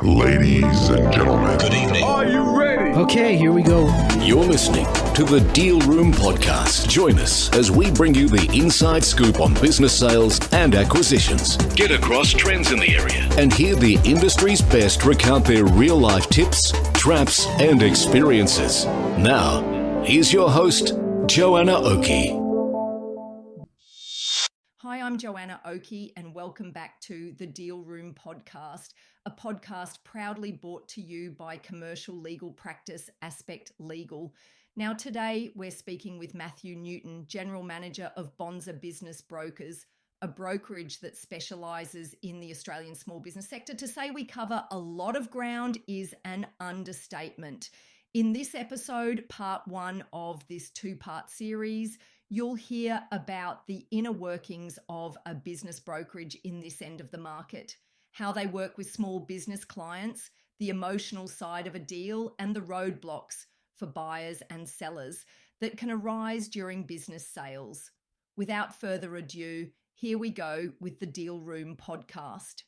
Ladies and gentlemen, Good evening. are you ready? Okay, here we go. You're listening to the Deal Room Podcast. Join us as we bring you the inside scoop on business sales and acquisitions. Get across trends in the area and hear the industry's best recount their real-life tips, traps, and experiences. Now, here's your host, Joanna Oakey. Hi, I'm Joanna Oakey, and welcome back to the Deal Room Podcast, a podcast proudly brought to you by commercial legal practice Aspect Legal. Now, today we're speaking with Matthew Newton, General Manager of Bonza Business Brokers, a brokerage that specialises in the Australian small business sector. To say we cover a lot of ground is an understatement. In this episode, part one of this two-part series, you'll hear about the inner workings of a business brokerage in this end of the market, how they work with small business clients, the emotional side of a deal, and the roadblocks for buyers and sellers that can arise during business sales. Without further ado, here we go with the Deal Room Podcast.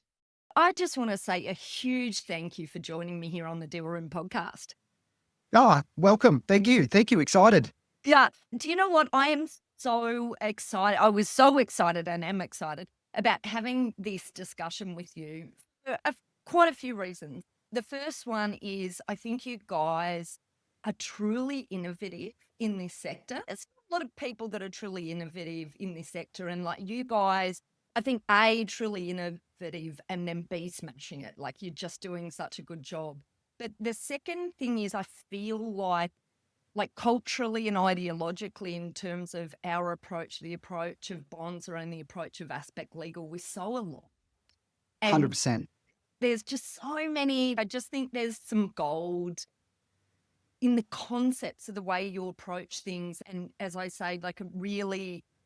I just want to say a huge thank you for joining me here on the Deal Room Podcast. Ah, welcome. Thank you. Excited. Yeah. Do you know what? I am so excited. I was so excited and am excited about having this discussion with you for quite a few reasons. The first one is I think you guys are truly innovative in this sector. There's a lot of people that are truly innovative in this sector. And like you guys, I think A, truly innovative, and then B, smashing it. Like you're just doing such a good job. But the second thing is I feel like culturally and ideologically in terms of our approach, the approach of Bonza and the approach of Aspect Legal, we're so aligned. 100%. There's just so many, I just think there's some gold in the concepts of the way you approach things. And as I say, I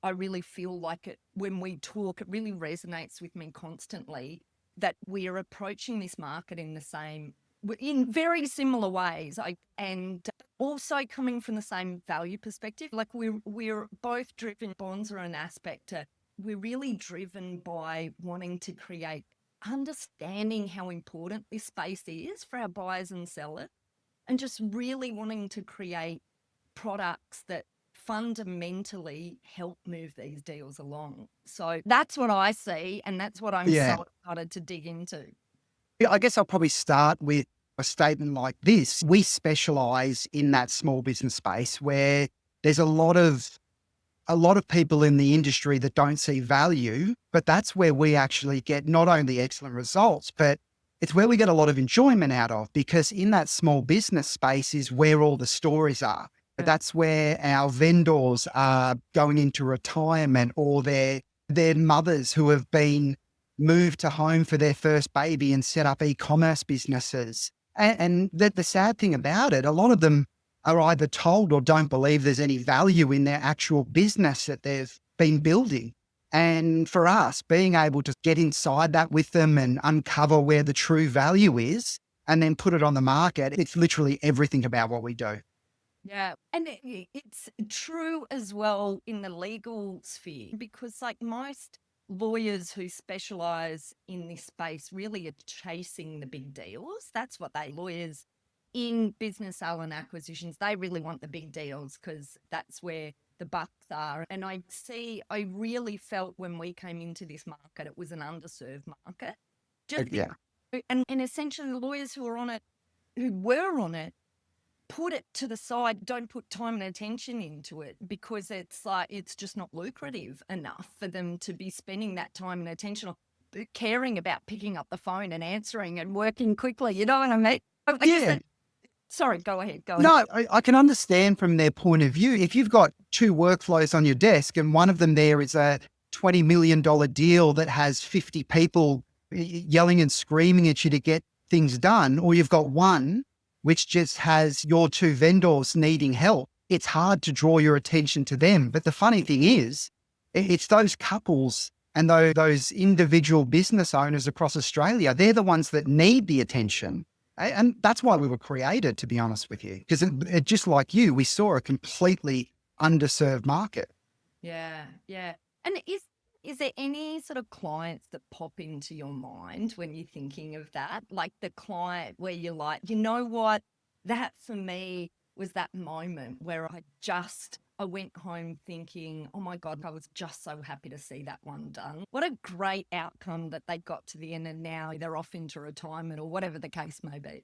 really feel like it, when we talk, it really resonates with me constantly that we are approaching this market in very similar ways, and also coming from the same value perspective. Like we're both driven, Bonza and Aspect, we're really driven by wanting to create understanding how important this space is for our buyers and sellers, and just really wanting to create products that fundamentally help move these deals along. So that's what I see, and that's what I'm so excited to dig into. I guess I'll probably start with a statement like this. We specialize in that small business space where there's a lot of people in the industry that don't see value, but that's where we actually get not only excellent results, but it's where we get a lot of enjoyment out of, because in that small business space is where all the stories are. But that's where our vendors are going into retirement, or their mothers who have been moved to home for their first baby and set up e-commerce businesses. And the sad thing about it, a lot of them are either told or don't believe there's any value in their actual business that they've been building. And for us, being able to get inside that with them and uncover where the true value is and then put it on the market, it's literally everything about what we do. Yeah. And it's true as well in the legal sphere, because like most lawyers who specialize in this space really are chasing the big deals. That's what lawyers in business sale and acquisitions, they really want the big deals because that's where the bucks are. And I really felt when we came into this market, it was an underserved market. And essentially the lawyers who were on it, put it to the side, don't put time and attention into it because it's just not lucrative enough for them to be spending that time and attention on caring about picking up the phone and answering and working quickly. You know what I mean? Sorry, go ahead. No, I can understand from their point of view. If you've got two workflows on your desk and one of them there is a $20 million deal that has 50 people yelling and screaming at you to get things done, or you've got one which just has your two vendors needing help, it's hard to draw your attention to them. But the funny thing is, it's those couples and those individual business owners across Australia, they're the ones that need the attention. And that's why we were created, to be honest with you, because it just like you, we saw a completely underserved market. Yeah. And is Is there any sort of clients that pop into your mind when you're thinking of that? Like the client where you're like, you know what? That for me was that moment where I went home thinking, oh my God, I was just so happy to see that one done. What a great outcome that they got to the end and now they're off into retirement or whatever the case may be.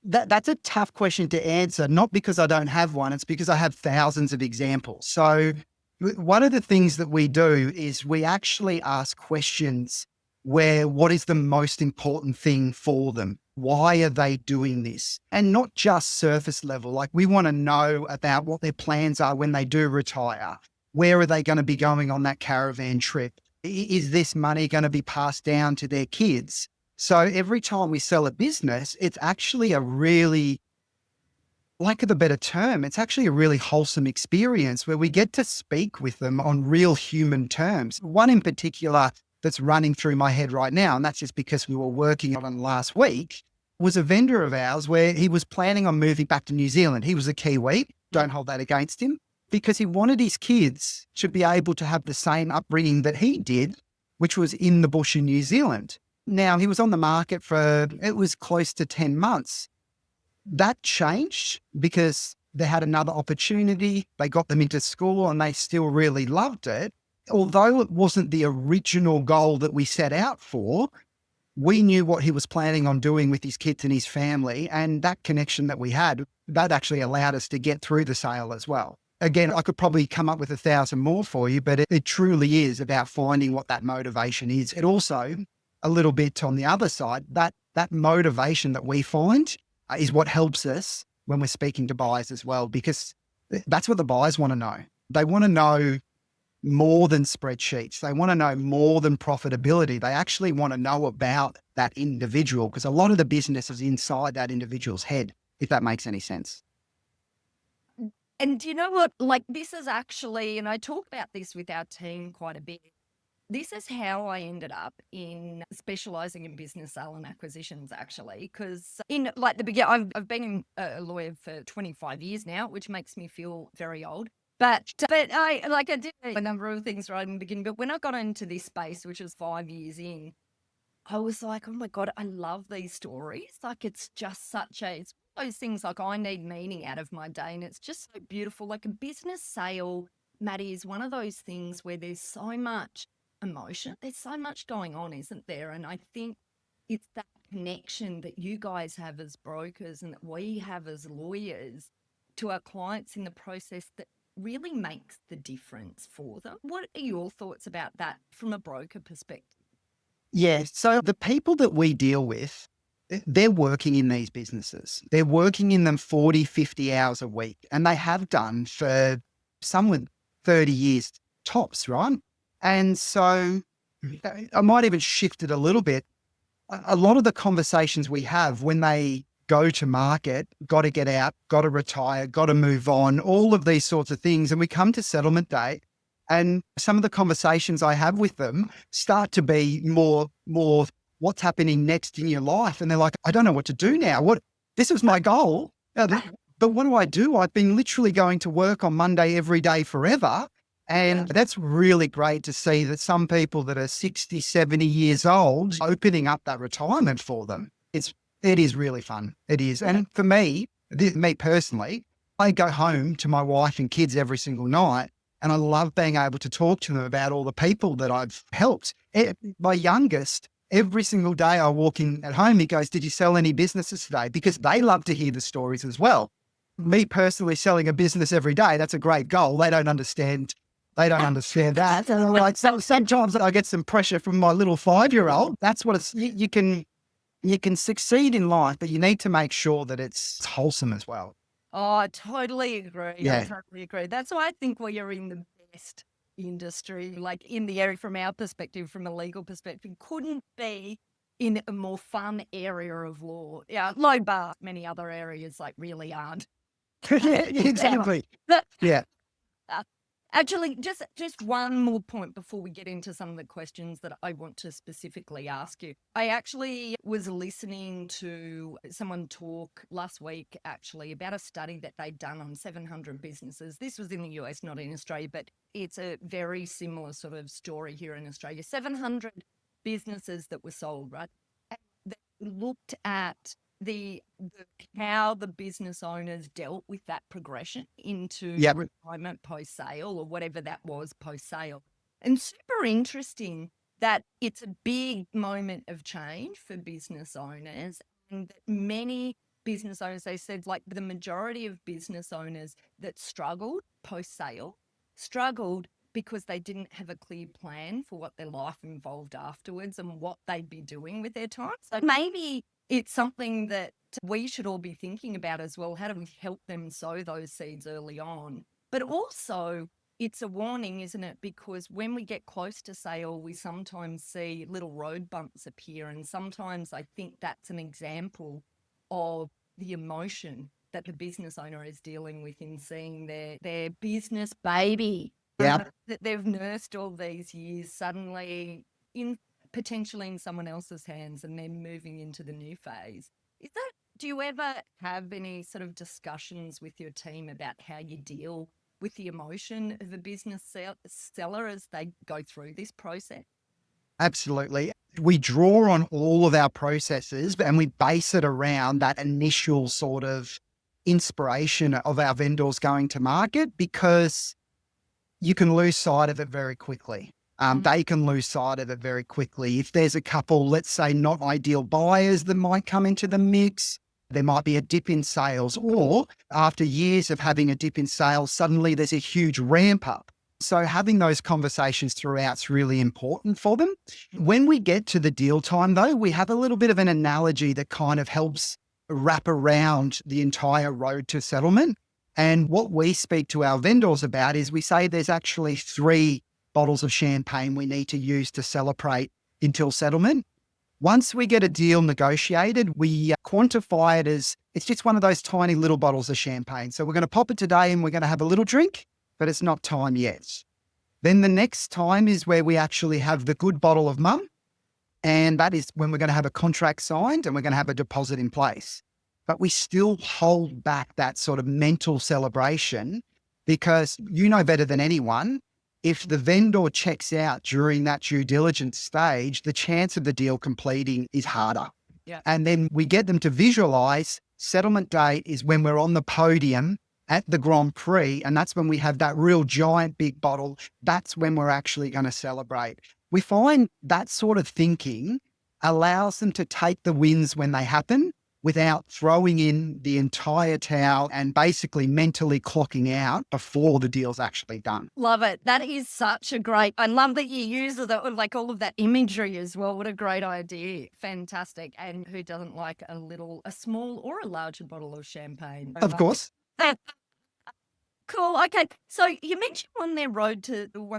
That's a tough question to answer, not because I don't have one, it's because I have thousands of examples. So one of the things that we do is we actually ask questions where what is the most important thing for them? Why are they doing this? And not just surface level. Like we want to know about what their plans are when they do retire. Where are they going to be going on that caravan trip? Is this money going to be passed down to their kids? So every time we sell a business, it's actually a really, lack of a better term, it's actually a really wholesome experience where we get to speak with them on real human terms. One in particular that's running through my head right now, and that's just because we were working on it last week, was a vendor of ours where he was planning on moving back to New Zealand. He was a Kiwi, don't hold that against him, because he wanted his kids to be able to have the same upbringing that he did, which was in the bush in New Zealand. Now, he was on the market for, it was close to 10 months. That changed because they had another opportunity. They got them into school and they still really loved it. Although it wasn't the original goal that we set out for, we knew what he was planning on doing with his kids and his family. And that connection that we had, that actually allowed us to get through the sale as well. Again, I could probably come up with 1,000 more for you, but it truly is about finding what that motivation is. It also, a little bit on the other side, that motivation that we find is what helps us when we're speaking to buyers as well, because that's what the buyers want to know. They want to know more than spreadsheets. They want to know more than profitability. They actually want to know about that individual, because a lot of the business is inside that individual's head, if that makes any sense. And do you know what? Like this is actually, and I talk about this with our team quite a bit. This is how I ended up in specializing in business sale and acquisitions, actually, because in like the beginning, I've been a lawyer for 25 years now, which makes me feel very old. But I did a number of things right in the beginning. But when I got into this space, which was 5 years in, I was like, oh my God, I love these stories. Like it's just it's one of those things like I need meaning out of my day. And it's just so beautiful. Like a business sale, Maddie, is one of those things where there's so much emotion. There's so much going on, isn't there? And I think it's that connection that you guys have as brokers and that we have as lawyers to our clients in the process that really makes the difference for them. What are your thoughts about that from a broker perspective? Yeah. So the people that we deal with, they're working in these businesses. They're working in them 40, 50 hours a week, and they have done for some with 30 years tops, right? And so I might even shift it a little bit. A lot of the conversations we have when they go to market, got to get out, got to retire, got to move on, all of these sorts of things. And we come to settlement day, and some of the conversations I have with them start to be more what's happening next in your life. And they're like, I don't know what to do now. This was my goal. But what do I do? I've been literally going to work on Monday every day forever. And that's really great to see that some people that are 60, 70 years old, opening up that retirement for them. It is really fun. It is. And for me personally, I go home to my wife and kids every single night, and I love being able to talk to them about all the people that I've helped. My youngest, every single day I walk in at home, he goes, did you sell any businesses today? Because they love to hear the stories as well. Me personally selling a business every day, that's a great goal. They don't understand that. And like, sometimes I get some pressure from my little 5-year-old. That's what it's, you can succeed in life, but you need to make sure that it's wholesome as well. Oh, I totally agree. Yeah. I totally agree. That's why I think we're in the best industry, like in the area from our perspective, from a legal perspective, couldn't be in a more fun area of law. Yeah, low bar, many other areas like really aren't. Exactly. Yeah. Actually, just one more point before we get into some of the questions that I want to specifically ask you. I actually was listening to someone talk last week, actually, about a study that they'd done on 700 businesses. This was in the US, not in Australia, but it's a very similar sort of story here in Australia. 700 businesses that were sold, right? And they looked at the how the business owners dealt with that progression into Yep. retirement post sale or whatever that was post sale. And super interesting that it's a big moment of change for business owners, and that many business owners, they said, like the majority of business owners that struggled post sale struggled because they didn't have a clear plan for what their life involved afterwards and what they'd be doing with their time. So maybe it's something that we should all be thinking about as well. How do we help them sow those seeds early on? But also, it's a warning, isn't it? Because when we get close to sale, we sometimes see little road bumps appear. And sometimes I think that's an example of the emotion that the business owner is dealing with in seeing their business baby Yep. that they've nursed all these years suddenly potentially in someone else's hands, and then moving into the new phase. Do you ever have any sort of discussions with your team about how you deal with the emotion of a business seller as they go through this process? Absolutely. We draw on all of our processes and we base it around that initial sort of inspiration of our vendors going to market, because you can lose sight of it very quickly. They can lose sight of it very quickly. If there's a couple, let's say, not ideal buyers that might come into the mix, there might be a dip in sales, or after years of having a dip in sales, suddenly there's a huge ramp up. So having those conversations throughout is really important for them. When we get to the deal time, though, we have a little bit of an analogy that kind of helps wrap around the entire road to settlement. And what we speak to our vendors about is we say there's actually 3 bottles of champagne we need to use to celebrate until settlement. Once we get a deal negotiated, we quantify it as it's just one of those tiny little bottles of champagne. So we're going to pop it today and we're going to have a little drink, but it's not time yet. Then the next time is where we actually have the good bottle of mum. And that is when we're going to have a contract signed and we're going to have a deposit in place. But we still hold back that sort of mental celebration, because you know better than anyone, if the vendor checks out during that due diligence stage, the chance of the deal completing is harder. Yeah. And then we get them to visualize settlement date is when we're on the podium at the Grand Prix. And that's when we have that real giant big bottle. That's when we're actually going to celebrate. We find that sort of thinking allows them to take the wins when they happen without throwing in the entire towel and basically mentally clocking out before the deal's actually done. Love it. That is such a great, I love that you use like all of that imagery as well. What a great idea. Fantastic. And who doesn't like a small or a larger bottle of champagne? Of course. Cool. Okay. So you mentioned one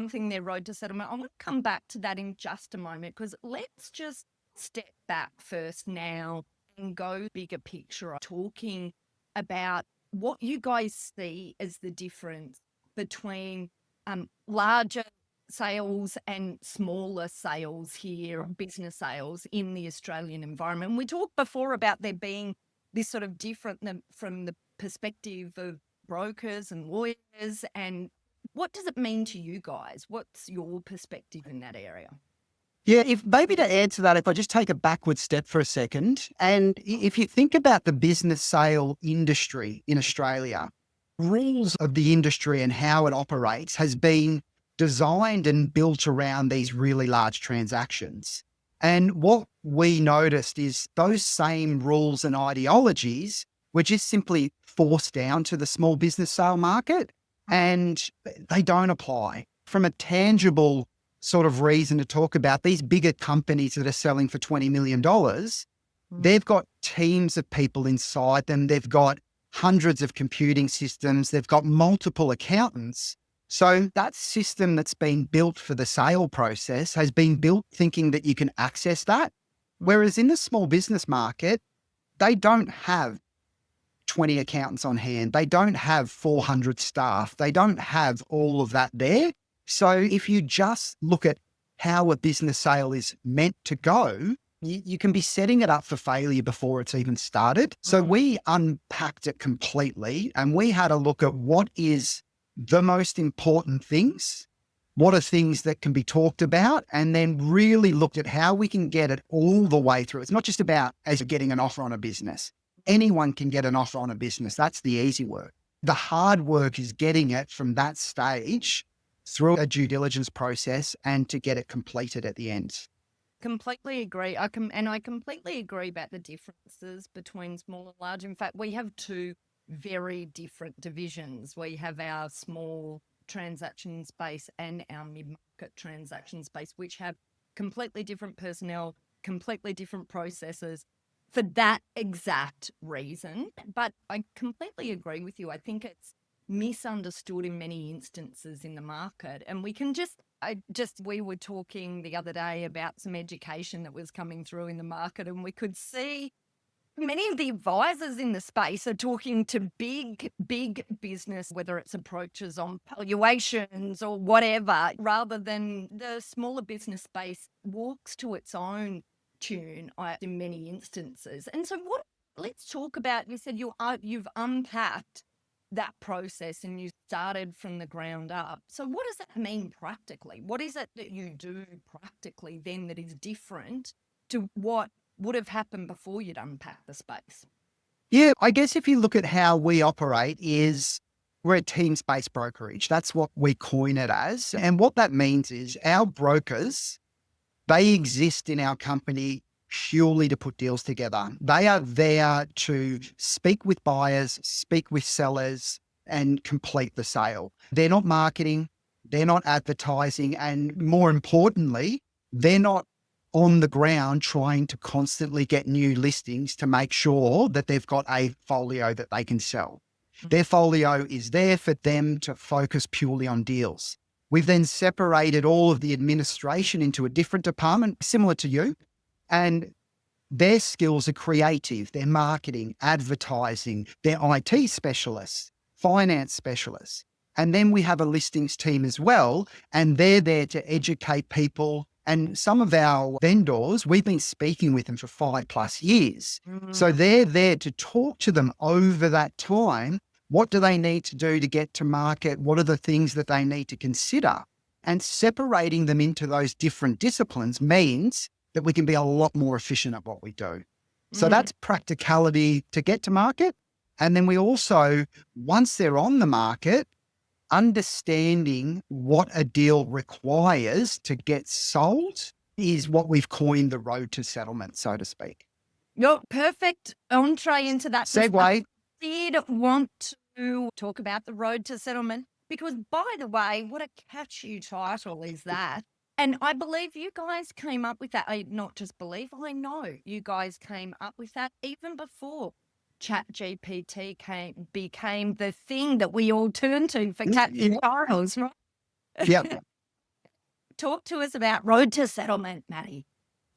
thing, their road to settlement. I want to come back to that in just a moment, because let's just step back first now and go bigger picture, talking about what you guys see as the difference between larger sales and smaller sales here, business sales in the Australian environment. We talked before about there being this sort of different from the perspective of brokers and lawyers. And what does it mean to you guys? What's your perspective in that area? Yeah, if maybe to answer that, if I just take a backward step for a second, and if you think about the business sale industry in Australia, rules of the industry and how it operates has been designed and built around these really large transactions. And what we noticed is those same rules and ideologies were just simply forced down to the small business sale market, and they don't apply. From a tangible sort of reason to talk about, these bigger companies that are selling for $20 million, they've got teams of people inside them. They've got hundreds of computing systems. They've got multiple accountants. So that system that's been built for the sale process has been built thinking that you can access that. Whereas in the small business market, they don't have 20 accountants on hand. They don't have 400 staff. They don't have all of that there. So if you just look at how a business sale is meant to go, you can be setting it up for failure before it's even started. So we unpacked it completely and we had a look at what is the most important things, what are things that can be talked about, and then really looked at how we can get it all the way through. It's not just about as you're getting an offer on a business. Anyone can get an offer on a business. That's the easy work. The hard work is getting it from that stage through a due diligence process and to get it completed at the end. Completely agree. I completely agree about the differences between small and large. In fact, we have two very different divisions. We have our small transaction space and our mid-market transaction space, which have completely different personnel, completely different processes for that exact reason. But I completely agree with you. I think it's misunderstood in many instances in the market. And we can we were talking the other day about some education that was coming through in the market, and we could see many of the advisors in the space are talking to big business, whether it's approaches on valuations or whatever, rather than the smaller business space walks to its own tune in many instances. And so let's talk about, you said you've unpacked that process and you started from the ground up. So what does that mean practically? What is it that you do practically then that is different to what would have happened before you'd unpacked the space? Yeah, I guess if you look at how we operate we're a teams-based brokerage. That's what we coin it as. And what that means is our brokers, they exist in our company purely to put deals together. They are there to speak with buyers, speak with sellers, and complete the sale. They're not marketing, they're not advertising, and more importantly, they're not on the ground trying to constantly get new listings to make sure that they've got a folio that they can sell. Their folio is there for them to focus purely on deals. We've then separated all of the administration into a different department, similar to you, and their skills are creative, they're marketing, advertising, they're IT specialists, finance specialists. And then we have a listings team as well, and they're there to educate people. And some of our vendors, we've been speaking with them for 5+ years. So they're there to talk to them over that time. What do they need to do to get to market? What are the things that they need to consider? And separating them into those different disciplines means that we can be a lot more efficient at what we do. So that's practicality to get to market. And then we also, once they're on the market, understanding what a deal requires to get sold is what we've coined the road to settlement, so to speak. Your perfect entree into that. Segue. I did want to talk about the road to settlement because, by the way, what a catchy title is that? And I believe you guys came up with that. I not just believe, I know you guys came up with that even before ChatGPT became the thing that we all turn to for catchy titles, right? Yep. Talk to us about road to settlement, Maddie.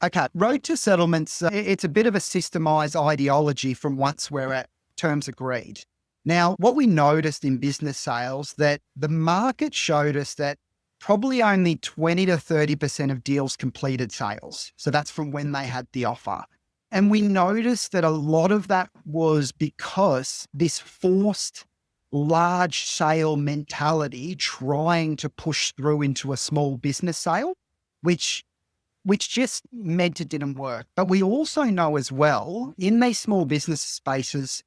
Okay. Road to settlements, it's a bit of a systemized ideology from once we're at terms agreed. Now, what we noticed in business sales that the market showed us that probably only 20 to 30% of deals completed sales. So that's from when they had the offer. And we noticed that a lot of that was because this forced large sale mentality trying to push through into a small business sale, which just meant it didn't work. But we also know as well, in these small business spaces,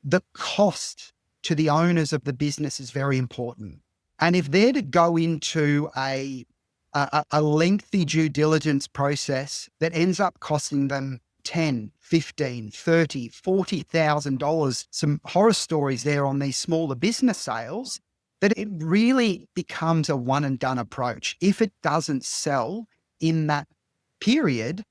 the cost to the owners of the business is very important. And if they're to go into a lengthy due diligence process that ends up costing them $10, $15, $30, $40,000, some horror stories there on these smaller business sales, that it really becomes a one and done approach. If it doesn't sell in that period,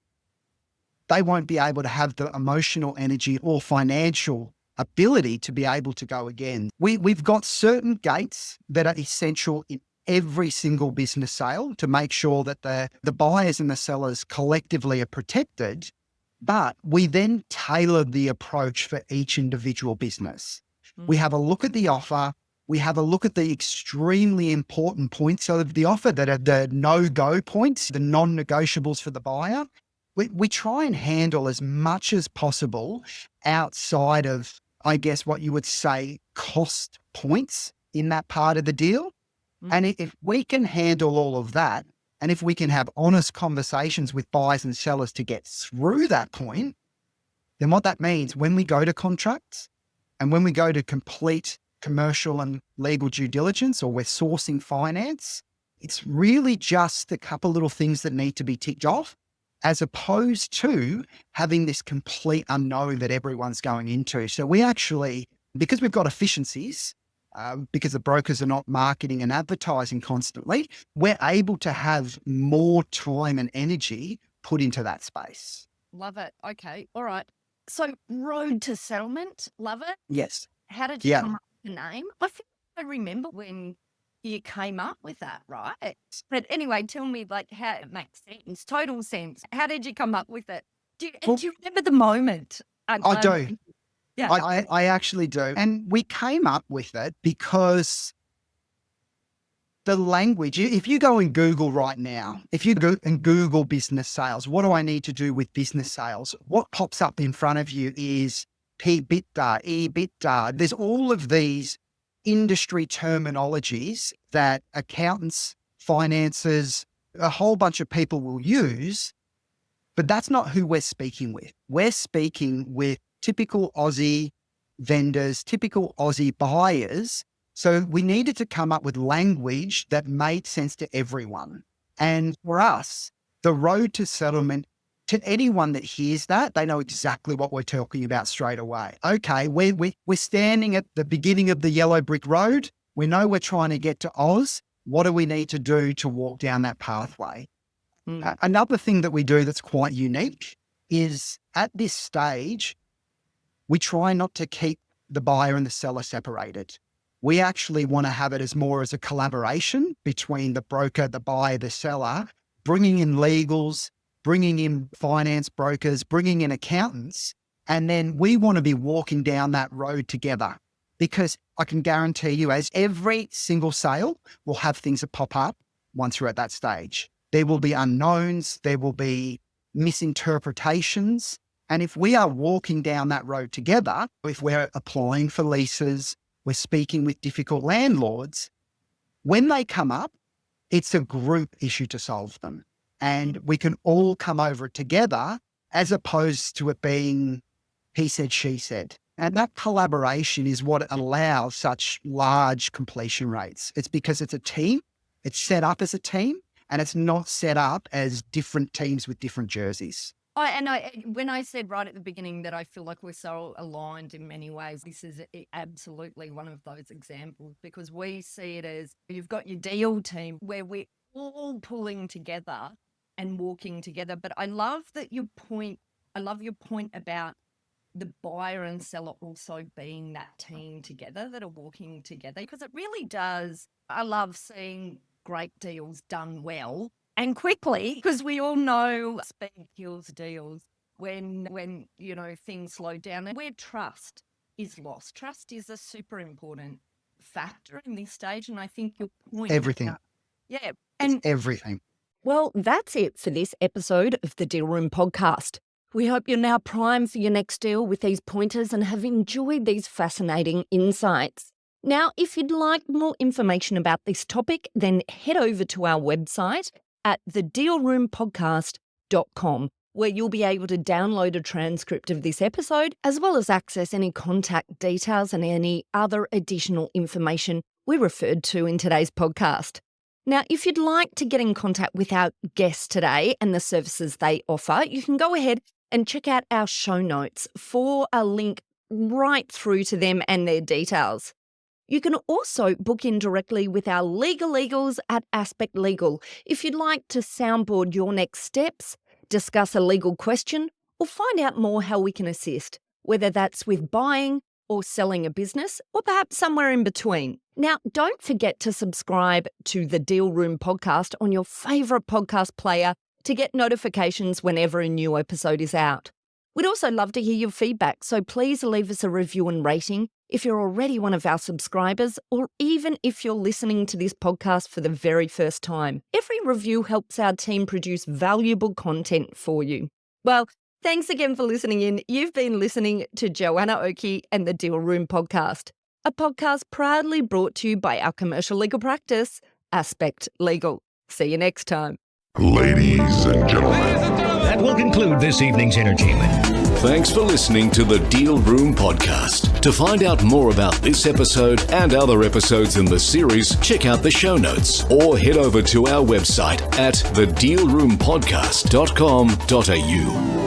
they won't be able to have the emotional energy or financial ability to be able to go again. We've got certain gates that are essential in every single business sale to make sure that the buyers and the sellers collectively are protected. But we then tailor the approach for each individual business. We have a look at the offer. We have a look at the extremely important points of the offer that are the no-go points, the non-negotiables for the buyer. We try and handle as much as possible outside of, I guess, what you would say cost points in that part of the deal. And if we can handle all of that, and if we can have honest conversations with buyers and sellers to get through that point, then what that means when we go to contracts and when we go to complete commercial and legal due diligence, or we're sourcing finance, it's really just a couple little things that need to be ticked off, as opposed to having this complete unknown that everyone's going into. So we actually, because we've got efficiencies, because the brokers are not marketing and advertising constantly, we're able to have more time and energy put into that space. Love it. Okay. All right. So road to settlement. Love it. Yes. How did you come up with the name? I think I remember when you came up with that, right? But anyway, tell me how it makes sense, total sense. How did you come up with it? Do you remember the moment? I do. Yeah. I actually do. And we came up with it because the language, if you go and Google right now, if you go and Google business sales, what do I need to do with business sales? What pops up in front of you is EBITDA. There's all of these industry terminologies that accountants, financiers, a whole bunch of people will use, but that's not who we're speaking with. We're speaking with typical Aussie vendors, typical Aussie buyers. So we needed to come up with language that made sense to everyone. And for us, the road to settlement, to anyone that hears that, they know exactly what we're talking about straight away. Okay, we're standing at the beginning of the yellow brick road. We know we're trying to get to Oz. What do we need to do to walk down that pathway? Another thing that we do that's quite unique is at this stage, we try not to keep the buyer and the seller separated. We actually want to have it as more as a collaboration between the broker, the buyer, the seller, bringing in legals, bringing in finance brokers, bringing in accountants. And then we want to be walking down that road together, because I can guarantee you, as every single sale will have things that pop up once we're at that stage. There will be unknowns, there will be misinterpretations. And if we are walking down that road together, if we're applying for leases, we're speaking with difficult landlords, when they come up, it's a group issue to solve them. And we can all come over it together, as opposed to it being he said, she said. And that collaboration is what allows such large completion rates. It's because it's a team, it's set up as a team, and it's not set up as different teams with different jerseys. When I said right at the beginning that I feel like we're so aligned in many ways, this is absolutely one of those examples, because we see it as you've got your deal team where we're all pulling together and walking together. But I love your point about the buyer and seller also being that team together that are walking together, because it really does. I love seeing great deals done well and quickly, because we all know speed kills deals when things slow down, and where trust is lost. Trust is a super important factor in this stage, and I think your point. Everything. Yeah. And everything. Well, that's it for this episode of the Deal Room podcast. We hope you're now primed for your next deal with these pointers and have enjoyed these fascinating insights. Now, if you'd like more information about this topic, then head over to our website at thedealroompodcast.com, where you'll be able to download a transcript of this episode, as well as access any contact details and any other additional information we referred to in today's podcast. Now, if you'd like to get in contact with our guests today and the services they offer, you can go ahead and check out our show notes for a link right through to them and their details. You can also book in directly with our legals at Aspect Legal if you'd like to soundboard your next steps, discuss a legal question, or find out more how we can assist, whether that's with buying or selling a business, or perhaps somewhere in between. Now, don't forget to subscribe to the Deal Room podcast on your favourite podcast player to get notifications whenever a new episode is out. We'd also love to hear your feedback, so please leave us a review and rating if you're already one of our subscribers, or even if you're listening to this podcast for the very first time. Every review helps our team produce valuable content for you. Well, thanks again for listening in. You've been listening to Joanna Oakey and the Deal Room podcast, a podcast proudly brought to you by our commercial legal practice, Aspect Legal. See you next time. Ladies and gentlemen. That will conclude this evening's entertainment. Thanks for listening to the Deal Room podcast. To find out more about this episode and other episodes in the series, check out the show notes or head over to our website at thedealroompodcast.com.au.